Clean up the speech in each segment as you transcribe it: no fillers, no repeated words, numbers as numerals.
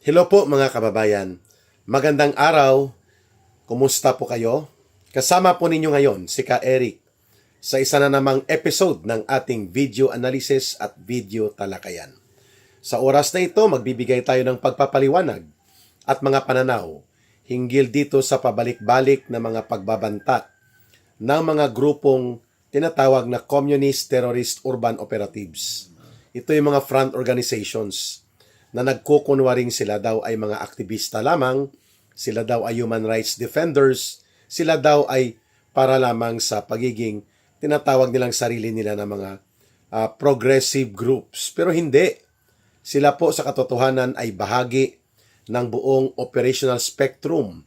Hello po mga kababayan. Magandang araw. Kumusta po kayo? Kasama po ninyo ngayon si Ka Eric sa isa na namang episode ng ating video analysis at video talakayan. Sa oras na ito, magbibigay tayo ng pagpapaliwanag at mga pananaw hinggil dito sa pabalik-balik na mga pagbabanta ng mga grupong tinatawag na Communist Terrorist Urban Operatives. Ito yung mga front organizations na nagkukunwaring sila daw ay mga aktivista lamang, sila daw ay human rights defenders, sila daw ay para lamang sa pagiging tinatawag nilang sarili nila na mga progressive groups. Pero hindi. Sila po sa katotohanan ay bahagi ng buong operational spectrum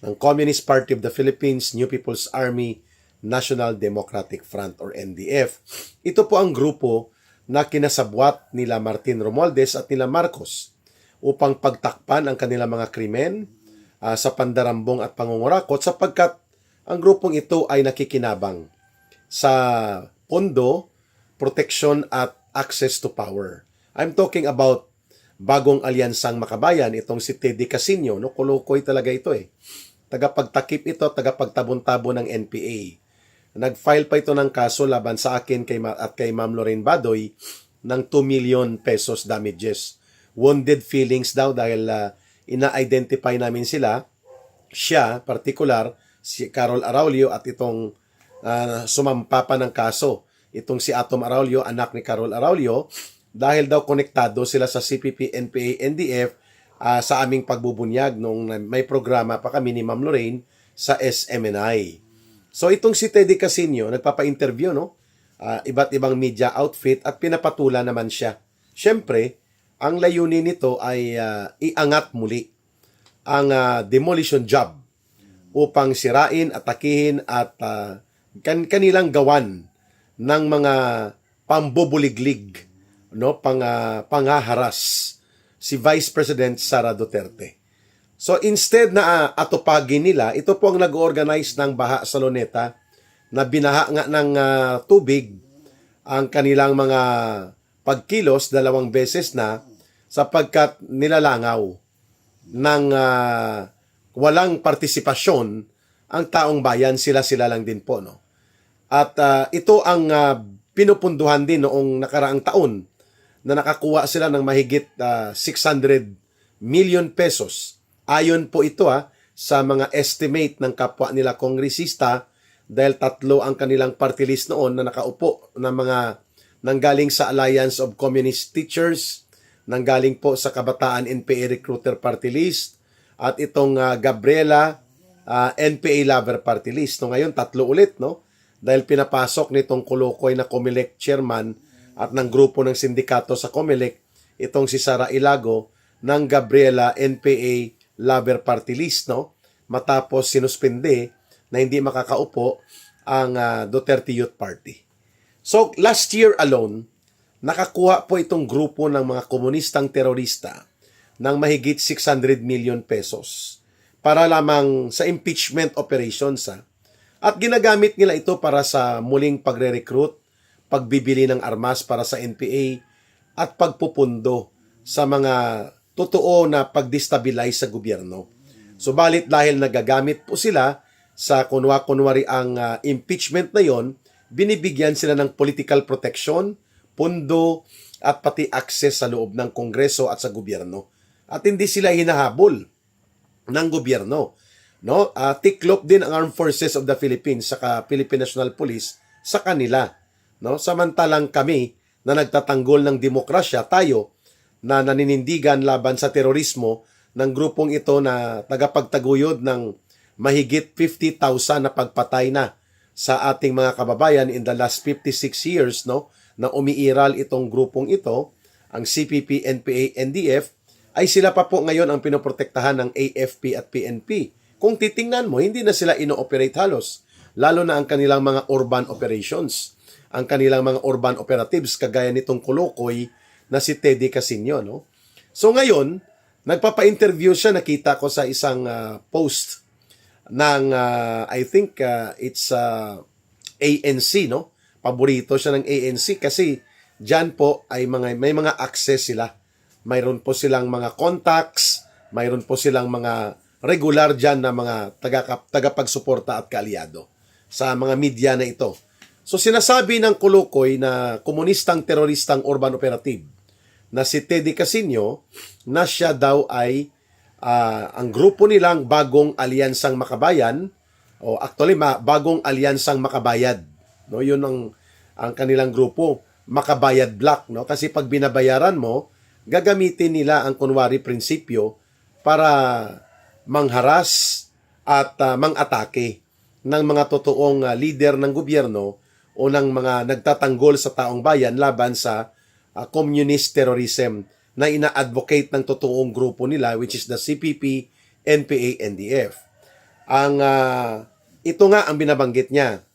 ng Communist Party of the Philippines, New People's Army, National Democratic Front or NDF. Ito po ang grupo na kinasabwat nila Martin Romualdez at nila Marcos upang pagtakpan ang kanilang mga krimen sa pandarambong at pangungurakot sapagkat ang grupong ito ay nakikinabang sa pondo, protection at access to power. I'm talking about bagong alyansang makabayan, itong si Teddy Casino, no? Kulukoy talaga ito eh. Tagapagtakip ito, tagapagtabon-tabo ng NPA. Nag-file pa ito ng kaso laban sa akin at kay Ma'am Lorraine Badoy ng 2 million pesos damages. Wounded feelings daw dahil ina-identify namin sila. Siya, particular, si Carol Araulio at itong sumampa pa ng kaso. Itong si Atom Araulio, anak ni Carol Araulio, dahil daw konektado sila sa CPP, NPA, NDF sa aming pagbubunyag nung may programa pa kami ni Ma'am Lorraine sa SMNI. So itong si Teddy Casino, nagpapa-interview, no? Iba't ibang media outfit at pinapatula naman siya. Siyempre, ang layunin nito ay iangat muli ang demolition job upang sirain, atakihin at kanilang gawan ng mga pambubuliglig, no? Pangaharas si Vice President Sara Duterte. So instead na atupagin nila, ito po ang nag-organize ng baha sa Luneta na binaha nga ng tubig ang kanilang mga pagkilos 2 beses na sapagkat nilalangaw ng walang partisipasyon ang taong bayan, sila lang din po. No? At ito ang pinupunduhan din noong nakaraang taon na nakakuha sila ng mahigit 600 million pesos. Ayon po ito sa mga estimate ng kapwa nila kongresista dahil 3 ang kanilang party list noon na nakaupo na mga nanggaling sa Alliance of Communist Teachers, nanggaling po sa Kabataan NPA Recruiter Party List, at itong Gabriela NPA Lover Party List. No, ngayon 3 ulit, no? Dahil pinapasok nitong Kulukoy na COMELEC chairman at ng grupo ng sindikato sa COMELEC, itong si Sara Ilago ng Gabriela NPA Lover Party List, no? Matapos sinuspende na hindi makakaupo ang Duterte Youth Party. So, last year alone, nakakuha po itong grupo ng mga komunistang terorista ng mahigit 600 million pesos para lamang sa impeachment operations. At ginagamit nila ito para sa muling pagre-recruit, pagbibili ng armas para sa NPA at pagpupundo sa mga totoo na pag-destabilize sa gobyerno. Subalit dahil nagagamit po sila sa kunwari ang impeachment na yon, binibigyan sila ng political protection, pundo at pati access sa loob ng Kongreso at sa gobyerno. At hindi sila hinahabol ng gobyerno. No? Tiklop din ang Armed Forces of the Philippines saka Philippine National Police sa kanila. No? Samantalang kami na nagtatanggol ng demokrasya, tayo na naninindigan laban sa terorismo ng grupong ito na tagapagtaguyod ng mahigit 50,000 na pagpatay na sa ating mga kababayan in the last 56 years, no, na umiiral itong grupong ito, ang CPP, NPA, NDF, ay sila pa po ngayon ang pinoprotektahan ng AFP at PNP. Kung titingnan mo, hindi na sila ino-operate halos, lalo na ang kanilang mga urban operations, ang kanilang mga urban operatives, kagaya nitong Kulukoy na si Teddy Casino, no? So ngayon, nagpapa-interview siya, nakita ko sa isang post ng I think it's ANC, no? Paborito siya ng ANC kasi diyan po ay may mga access sila. Mayroon po silang mga contacts mayroon po silang mga regular dyan na mga tagapagsuporta at kaalyado sa mga media na ito. So sinasabi ng Kulukoy na komunistang teroristang urban operative na si Teddy Casino na siya daw ay ang grupo nilang Bagong Alyansang Makabayan o actually Bagong Alyansang Makabayad. No, yun ang kanilang grupo, Makabayad Black, no? Kasi pag binabayaran mo, gagamitin nila ang kunwari prinsipyo para mangharas at mang-atake ng mga totoong leader ng gobyerno o ng mga nagtatanggol sa taong bayan laban sa communist terrorism na ina-advocate ng totoong grupo nila, which is the CPP, NPA, NDF. Ito nga ang binabanggit niya.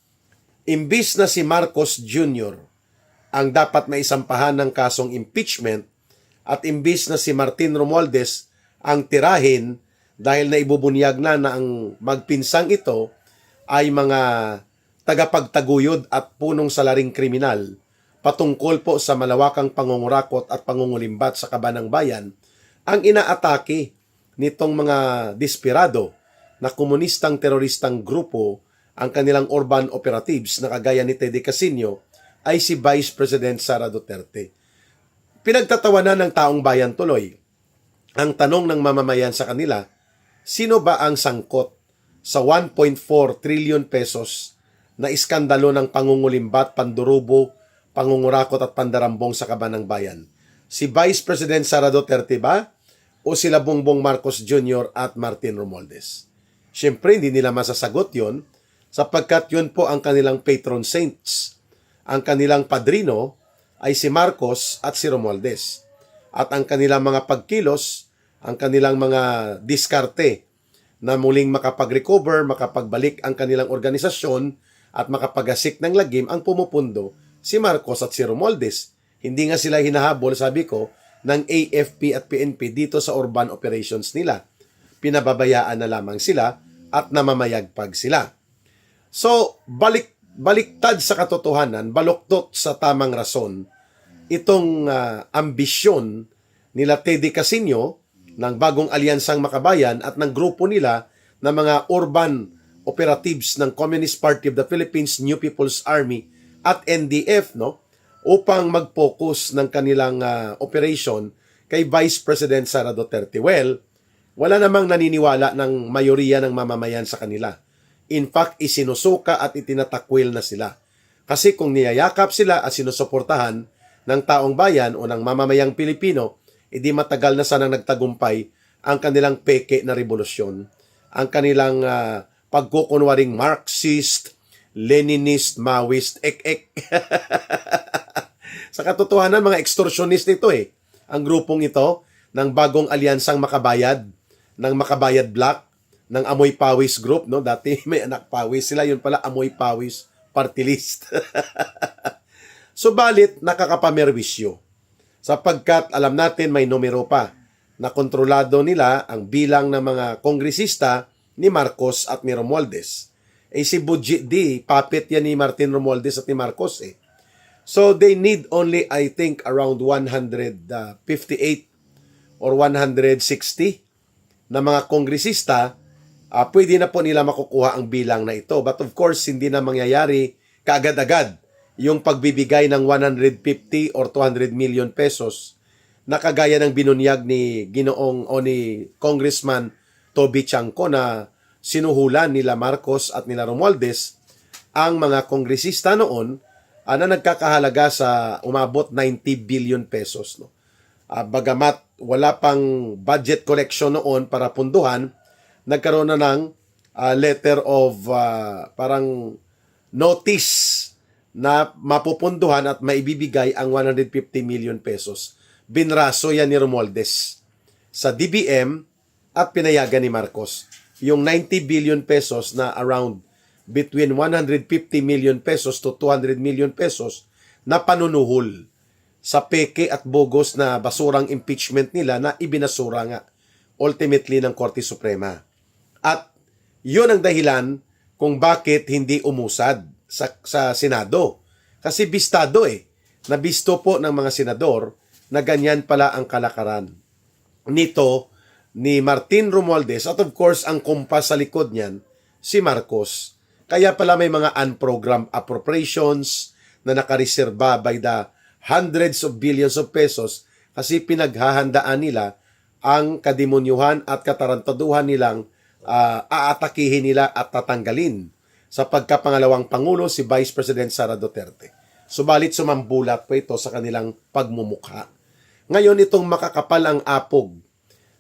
Imbis na si Marcos Jr. ang dapat maisampahan ng kasong impeachment at imbis na si Martin Romualdez ang tirahin dahil naibubunyag na ang magpinsang ito ay mga tagapagtaguyod at punong salaring kriminal patungkol po sa malawakang pangungurakot at pangungulimbat sa kaban ng bayan, ang inaatake nitong mga desperado na komunistang teroristang grupo, ang kanilang urban operatives na kagaya ni Teddy Casino, ay si Vice President Sara Duterte. Pinagtatawanan ng taong bayan tuloy. Ang tanong ng mamamayan sa kanila, sino ba ang sangkot sa 1.4 trillion pesos na iskandalo ng pangungulimbat, pandurubo, pangungurakot at pandarambong sa kaban ng bayan? Si Vice President Sara Duterte ba o sila Bongbong Marcos Jr. at Martin Romualdez? Siyempre, hindi nila masasagot yon sapagkat yun po ang kanilang patron saints. Ang kanilang padrino ay si Marcos at si Romualdez. At ang kanilang mga pagkilos, ang kanilang mga diskarte na muling makapag-recover, makapagbalik ang kanilang organisasyon at makapagasik ng lagim ang pumupundo si Marcos at si Romualdez. Hindi nga sila hinahabol, sabi ko, ng AFP at PNP dito sa urban operations nila. Pinababayaan na lamang sila at namamayagpag sila. So, baliktad sa katotohanan, baluktot sa tamang rason, itong ambisyon nila Teddy Casino ng Bagong Alyansang Makabayan at ng grupo nila na mga urban operatives ng Communist Party of the Philippines, New People's Army at NDF, no, upang mag-focus ng kanilang operation kay Vice President Sara Duterte. Well, wala namang naniniwala ng mayoriya ng mamamayan sa kanila. In fact, isinusuka at itinatakwil na sila. Kasi kung niyayakap sila at sinusuportahan ng taong bayan o ng mamamayang Pilipino, edi matagal na sanang nagtagumpay ang kanilang peke na revolusyon, ang kanilang pagkukunwaring Marxist, Leninist, Maoist, ek-ek. Sa katotohanan, mga extortionist ito ang grupong ito ng Bagong Alyansang Makabayad, ng Makabayad Black, ng Amoy Pawis Group, no? Dati may anak pawis sila, yun pala Amoy Pawis Party List. Subalit, nakakapamerwisyo. Sapagkat alam natin may numero pa na kontrolado nila ang bilang ng mga kongresista ni Marcos at ni Romualdez. Si Budget D, puppet yan ni Martin Romualdez at ni Marcos So they need only, I think, around 158 or 160 na mga kongresista, pwede na po nila makukuha ang bilang na ito. But of course, hindi na mangyayari kaagad-agad yung pagbibigay ng 150 or 200 million pesos na kagaya ng binunyag ni Ginoong o ni Congressman Toby Chanco na sinuhulan nila Marcos at nila Romualdez ang mga kongresista noon na nagkakahalaga sa umabot 90 billion pesos. No? Bagamat wala pang budget collection noon para punduhan, nagkaroon na ng letter of parang notice na mapupunduhan at maibibigay ang 150 million pesos. Binraso yan ni Romualdez sa DBM at pinayagan ni Marcos. Yung 90 billion pesos na around between 150 million pesos to 200 million pesos na panunuhol sa peke at bogus na basurang impeachment nila na ibinasura nga ultimately ng Korte Suprema. At yun ang dahilan kung bakit hindi umusad sa Senado. Kasi bistado nabisto po ng mga senador na ganyan pala ang kalakaran nito ni Martin Romualdez at of course ang kumpas sa likod niyan, si Marcos. Kaya pala may mga unprogrammed appropriations na nakareserba by the hundreds of billions of pesos kasi pinaghahandaan nila ang kademonyuhan at katarantaduhan nilang aatakihin nila at tatanggalin sa pagkapangalawang Pangulo si Vice President Sara Duterte. Subalit sumambulat po ito sa kanilang pagmumukha. Ngayon itong makakapal ang apog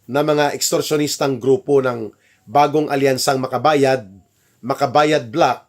na mga ekstorsyonistang grupo ng bagong alyansang Makabayad Black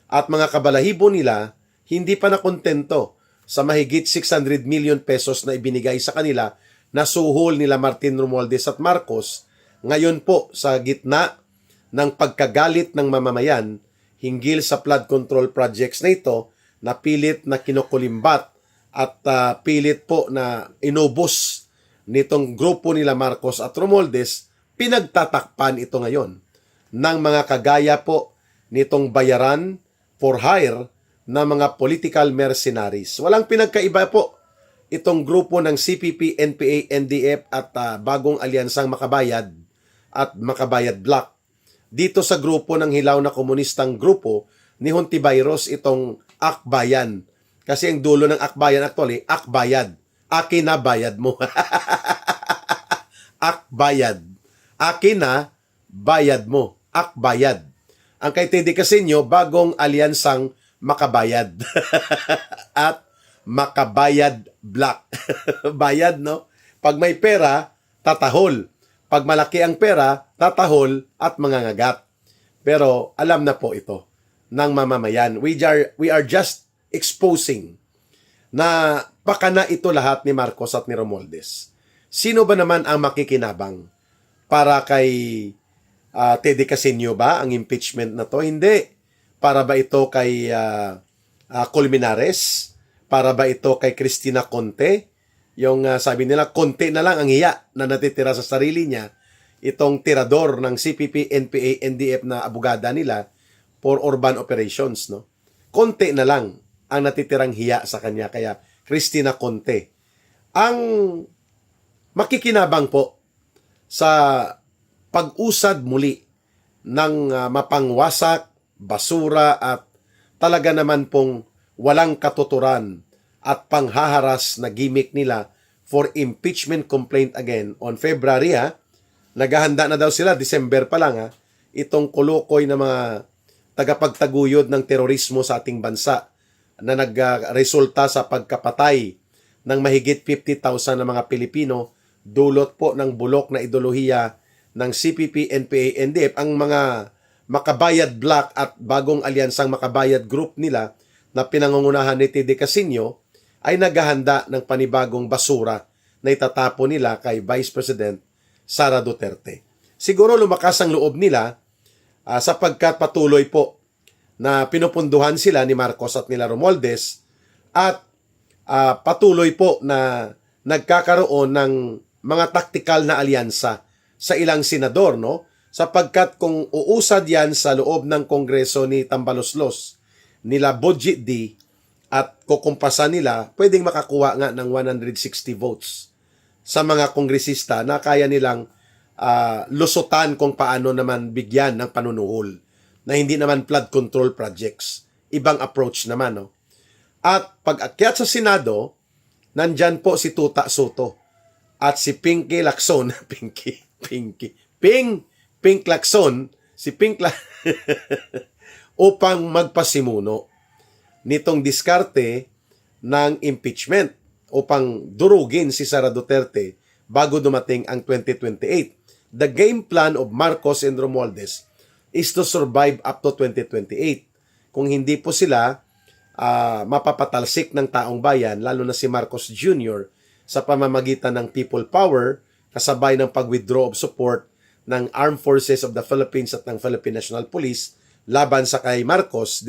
at mga kabalahibo nila hindi pa nakontento sa mahigit 600 million pesos na ibinigay sa kanila na suhol nila Martin Romualdez at Marcos. Ngayon po sa gitna ng pagkagalit ng mamamayan hinggil sa flood control projects na ito na pilit na kinukulimbat at pilit po na inubos nitong grupo nila Marcos at Romualdez, pinagtatakpan ito ngayon ng mga kagaya po nitong bayaran for hire na mga political mercenaries. Walang pinagkaiba po itong grupo ng CPP, NPA, NDF at bagong alyansang Makabayad at Makabayad Black. Dito sa grupo ng hilaw na komunistang grupo ni Hontiveros itong Akbayan. Kasi ang dulo ng Akbayan actually, Akbayad. Akin na bayad mo. Akbayad. Akin na bayad mo. Akbayad. Ang kay Teddy Casino, bagong alyansang Makabayad. At Makabayad Black. Bayad, no? Pag may pera, tatahol. Pag malaki ang pera, tatahol at mangangagat. Pero alam na po ito ng mamamayan. We are just exposing na pakana ito lahat ni Marcos at ni Romualdez. Sino ba naman ang makikinabang para kay Teddy Casino ba ang impeachment na to? Hindi. Para ba ito kay Colmenares? Para ba ito kay Cristina Conte? Yung sabi nila, konti na lang ang hiya na natitira sa sarili niya. Itong tirador ng CPP, NPA, NDF na abogada nila for urban operations. No? Konti na lang ang natitirang hiya sa kanya. Kaya Cristina Conte. Ang makikinabang po sa pag-usad muli ng mapangwasak, basura at talaga naman pong walang katuturan at panghaharas na gimmick nila for impeachment complaint again on February. Naghahanda na daw sila, December pa lang itong kulukoy na mga tagapagtaguyod ng terorismo sa ating bansa na nagresulta sa pagkapatay ng mahigit 50,000 na mga Pilipino dulot po ng bulok na ideolohiya ng CPP, NPA, NDF. Ang mga Makabayad Black at bagong alyansang Makabayad Group nila na pinangungunahan ni Teddy Casino ay naghahanda ng panibagong basura na itatapon nila kay Vice President Sara Duterte. Siguro lumakas ang loob nila sapagkat patuloy po na pinupunduhan sila ni Marcos at nila Romualdez at patuloy po na nagkakaroon ng mga taktikal na alyansa sa ilang senador, no? Sapagkat kung uusad yan sa loob ng Kongreso ni Tambaloslos, nila Budget D at kukumpasan nila, pwedeng makakuha nga ng 160 votes sa mga kongresista na kaya nilang lusutan kung paano naman bigyan ng panunuhol na hindi naman flood control projects. Ibang approach naman, no? At pag-akyat sa Senado, nandyan po si Tuta Soto at si Pinky Lacson. Pink Lacson, si upang magpasimuno nitong diskarte ng impeachment upang durugin si Sara Duterte bago dumating ang 2028. The game plan of Marcos and Romualdez is to survive up to 2028. Kung hindi po sila mapapatalsik ng taong bayan, lalo na si Marcos Jr. sa pamamagitan ng people power, kasabay ng pag-withdraw of support ng Armed Forces of the Philippines at ng Philippine National Police laban sa kay Marcos,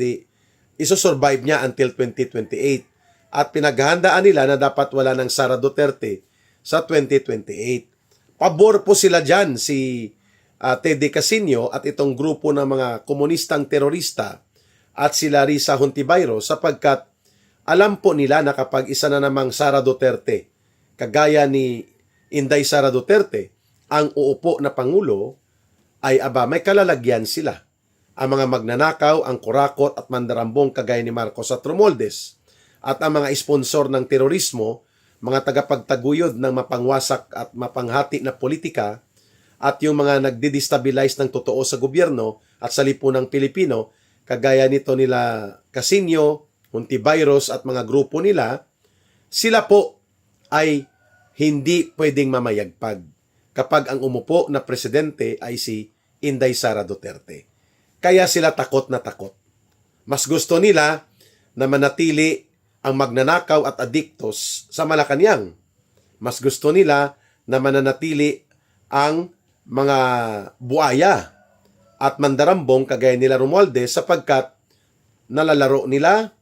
isosurvive niya until 2028. At pinaghahandaan nila na dapat wala ng Sara Duterte sa 2028. Pabor po sila dyan, si Teddy Casino at itong grupo ng mga komunistang terorista at si Larissa Hontiveros sapagkat alam po nila na kapag isa na namang Sara Duterte, kagaya ni Inday Sara Duterte, ang uupo na Pangulo ay may kalalagyan sila. Ang mga magnanakaw, ang kurakot at mandarambong kagaya ni Marcos at Romualdez, at ang mga sponsor ng terorismo, mga tagapagtaguyod ng mapangwasak at mapanghati na politika, at yung mga nagdi-destabilize ng totoo sa gobyerno at sa lipunang Pilipino, kagaya nito nila Casino, Hontiveros at mga grupo nila, sila po ay hindi pwedeng mamayagpag kapag ang umupo na presidente ay si Inday Sara Duterte. Kaya sila takot na takot. Mas gusto nila na manatili ang magnanakaw at adiktos sa Malacanang. Mas gusto nila na mananatili ang mga buaya at mandarambong kagaya nila Romualdez sapagkat nalalaro nila,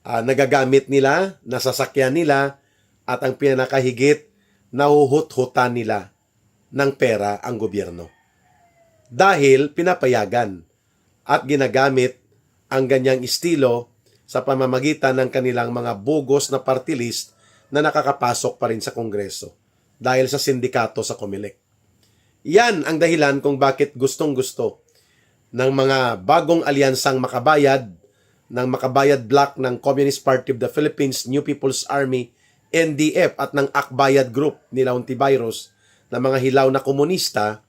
nagagamit nila, nasasakyan nila, at ang pinakahigit, nahuhut-hutan nila ng pera ang gobyerno. Dahil pinapayagan at ginagamit ang ganyang estilo sa pamamagitan ng kanilang mga bugos na party list na nakakapasok pa rin sa Kongreso dahil sa sindikato sa COMELEC. Yan ang dahilan kung bakit gustong-gusto ng mga bagong alyansang makabayad, ng Makabayad Bloc ng Communist Party of the Philippines, New People's Army, NDF at ng Akbayad Group nila Hontiveros na mga hilaw na komunista,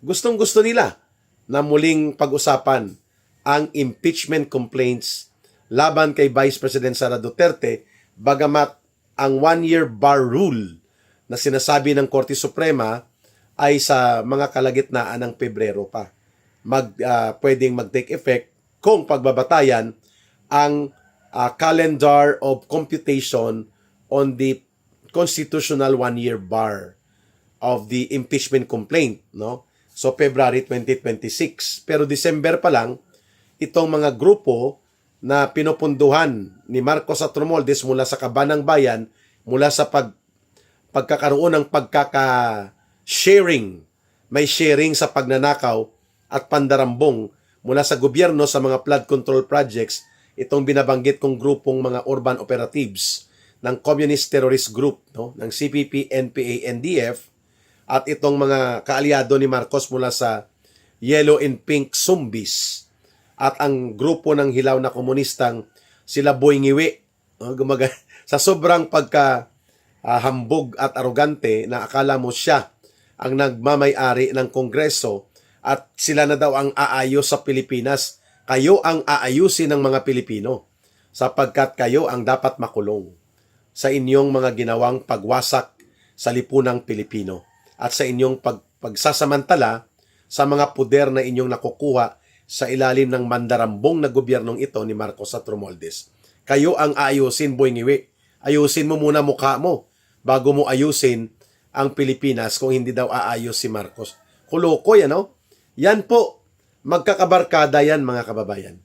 gustong-gusto nila na muling pag-usapan ang impeachment complaints laban kay Vice President Sara Duterte, bagamat ang one-year bar rule na sinasabi ng Korte Suprema ay sa mga kalagitnaan ng Pebrero pa. Pwedeng mag-take effect kung pagbabatayan ang calendar of computation on the constitutional one-year bar of the impeachment complaint, no? So February 2026. Pero December pa lang, itong mga grupo na pinupunduhan ni Marcos at Romualdez mula sa Kabanang Bayan, mula sa pagkakaroon ng pagkaka-sharing, may sharing sa pagnanakaw at pandarambong mula sa gobyerno sa mga flood control projects, itong binabanggit kong grupong mga urban operatives ng Communist Terrorist Group, no, ng CPP, NPA, NDF, at itong mga kaalyado ni Marcos mula sa Yellow and Pink Zombies, at ang grupo ng hilaw na komunistang sila Boy Ngiwi, no, sa sobrang hambog at arogante na akala mo siya ang nagmamay-ari ng Kongreso at sila na daw ang aayos sa Pilipinas. Kayo ang aayusin ng mga Pilipino sapagkat kayo ang dapat makulong sa inyong mga ginawang pagwasak sa lipunang Pilipino at sa inyong pagsasamantala sa mga puder na inyong nakukuha sa ilalim ng mandarambong na gobyernong ito ni Marcos at Romualdez. Kayo ang aayusin, Boy Ngiwi. Ayusin mo muna mukha mo bago mo ayusin ang Pilipinas kung hindi daw aayos si Marcos. Kuloko yan, no? Yan po, magkakabarkada yan, mga kababayan.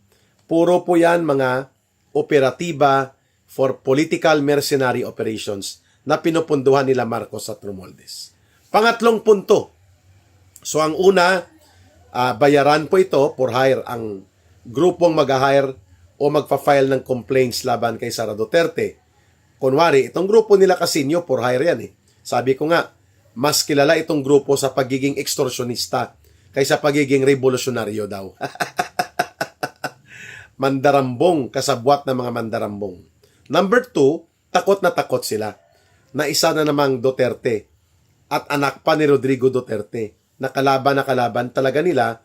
Puro po yan mga operatiba for political mercenary operations na pinupunduhan nila Marcos at Romualdez. Pangatlong punto. So ang una, bayaran po ito for hire ang grupong mag-hire o magpa-file ng complaints laban kay Sara Duterte. Kunwari, itong grupo nila Casino for hire yan eh. Sabi ko nga, mas kilala itong grupo sa pagiging extortionista kaysa pagiging revolusyonaryo daw. Mandarambong, kasabwat ng mga mandarambong. Number 2, takot na takot sila na isa na namang Duterte at anak pa ni Rodrigo Duterte na kalaban talaga nila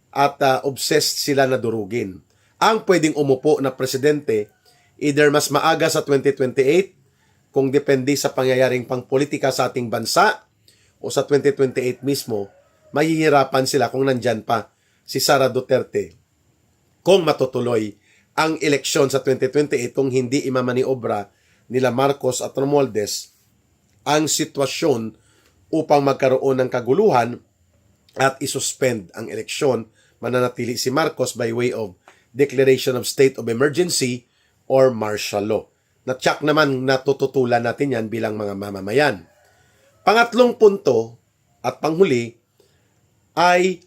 at obsessed sila na durugin. Ang pwedeng umupo na presidente either mas maaga sa 2028 kung depende sa pangyayaring pangpolitika sa ating bansa o sa 2028 mismo, mahihirapan sila kung nandyan pa si Sara Duterte kung matutuloy ang eleksyon sa 2028 kung hindi imamaniobra nila Marcos at Romualdez ang sitwasyon upang magkaroon ng kaguluhan at isuspend ang eleksyon. Mananatili si Marcos by way of declaration of state of emergency or martial law. Na-check naman, natututulan natin yan bilang mga mamamayan. Pangatlong punto at panghuli ay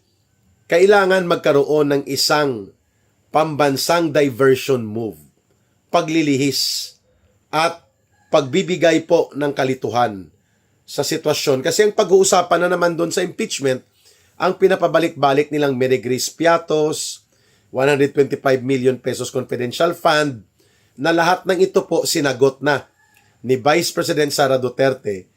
kailangan magkaroon ng isang pambansang diversion move, paglilihis at pagbibigay po ng kalituhan sa sitwasyon. Kasi ang pag-uusapan na naman doon sa impeachment, ang pinapabalik-balik nilang Mary Grace Piatos, 125 million pesos confidential fund, na lahat ng ito po sinagot na ni Vice President Sara Duterte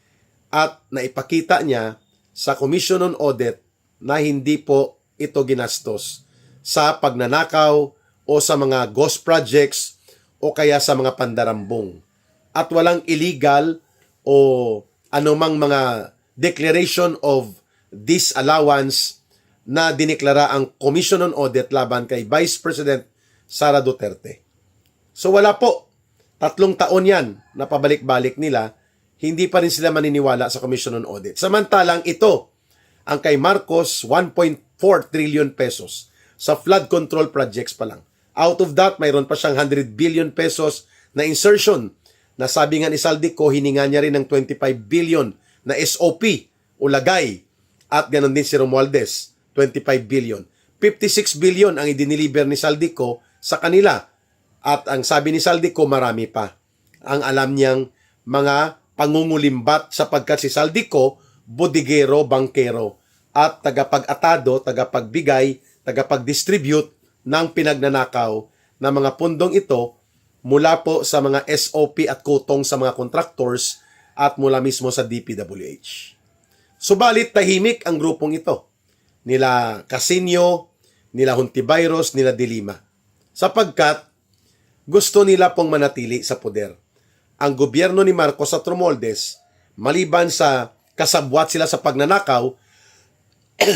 at naipakita niya sa Commission on Audit na hindi po ito ginastos sa pagnanakaw o sa mga ghost projects o kaya sa mga pandarambong. At walang illegal o anumang mga declaration of disallowance na diniklara ang Commission on Audit laban kay Vice President Sara Duterte. So wala po. 3 taon yan na pabalik-balik nila, hindi pa rin sila maniniwala sa Commission on Audit. Samantalang ito, ang kay Marcos, 1.4 trillion pesos sa flood control projects pa lang. Out of that, mayroon pa siyang 100 billion pesos na insertion na sabi nga ni Saldico, hininga niya rin ng 25 billion na SOP o lagay. At ganon din si Romualdez, 25 billion. 56 billion ang idiniliver ni Saldico sa kanila. At ang sabi ni Saldico, marami pa. Ang alam niyang mga pangungulimbat sapagkat si Saldico, bodigero, bankero, at tagapag-atado, tagapagbigay, tagapag-distribute ng pinagnanakaw na mga pundong ito mula po sa mga SOP at kutong sa mga contractors at mula mismo sa DPWH. Subalit tahimik ang grupong ito. Nila Casino, nila Hontiveros, nila Dilima. Sapagkat gusto nila pong manatili sa poder. Ang gobyerno ni Marcos at Romualdez, maliban sa kasabwat sila sa pagnanakaw,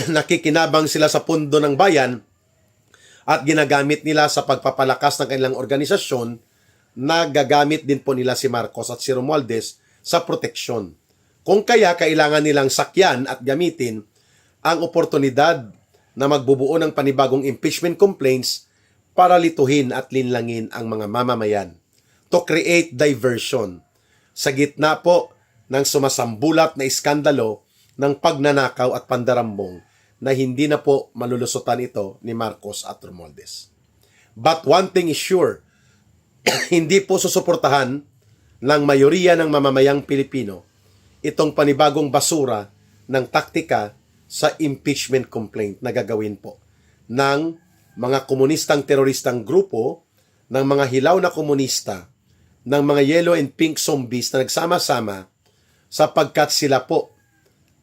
nakikinabang sila sa pundo ng bayan at ginagamit nila sa pagpapalakas ng kanilang organisasyon na gagamit din po nila si Marcos at si Romualdez sa proteksyon. Kung kaya kailangan nilang sakyan at gamitin ang oportunidad na magbubuo ng panibagong impeachment complaints para lituhin at linlangin ang mga mamamayan to create diversion sa gitna po ng sumasambulat na iskandalo ng pagnanakaw at pandarambong na hindi na po malulusutan ito ni Marcos at Romualdez. But one thing is sure, hindi po susuportahan ng mayoriya ng mamamayang Pilipino itong panibagong basura ng taktika sa impeachment complaint na gagawin po ng mga komunistang teroristang grupo, ng mga hilaw na komunista, ng mga yellow and pink zombies na nagsama-sama sapagkat sila po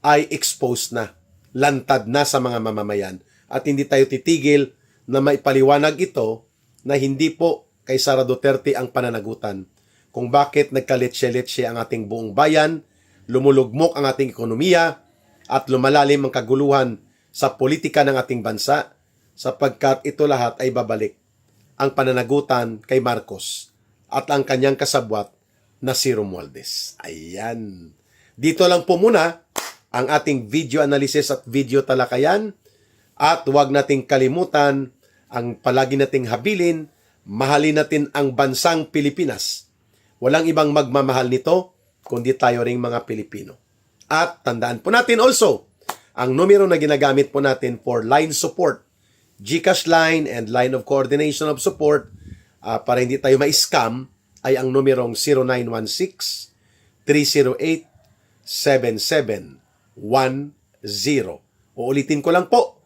ay exposed na, lantad na sa mga mamamayan. At hindi tayo titigil na maipaliwanag ito na hindi po kay Sara Duterte ang pananagutan kung bakit nagkaletse-letse ang ating buong bayan, lumulugmok ang ating ekonomiya, at lumalalim ang kaguluhan sa politika ng ating bansa sapagkat ito lahat ay babalik ang pananagutan kay Marcos at ang kanyang kasabwat na si Romualdez. Ayan. Dito lang po muna ang ating video analysis at video talakayan at huwag nating kalimutan ang palagi nating habilin, mahalin natin ang bansang Pilipinas. Walang ibang magmamahal nito kundi tayo ring mga Pilipino. At tandaan po natin also, ang numero na ginagamit po natin for line support, GCash line and line of coordination of support, para hindi tayo ma-scam, ay ang numerong 0916-308-7710. Uulitin ko lang po,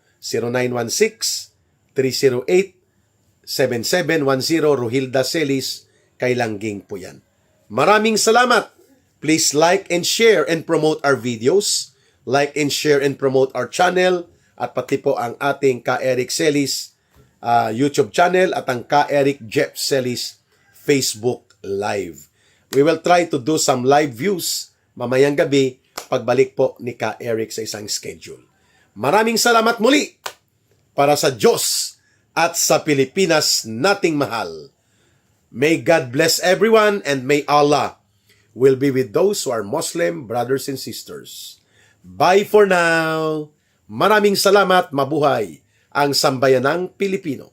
0916-308-7710, Rohilda Celis, kay Langging po yan. Maraming salamat! Please like and share and promote our videos. Like and share and promote our channel. At pati po ang ating Ka Eric Celis YouTube channel at ang Ka Eric Jeff Celis Facebook Live. We will try to do some live views mamayang gabi pagbalik po ni Ka Eric sa isang schedule. Maraming salamat muli para sa Diyos at sa Pilipinas nating mahal. May God bless everyone and may Allah will be with those who are Muslim brothers and sisters. Bye for now. Maraming salamat, mabuhay ang sambayanang Pilipino.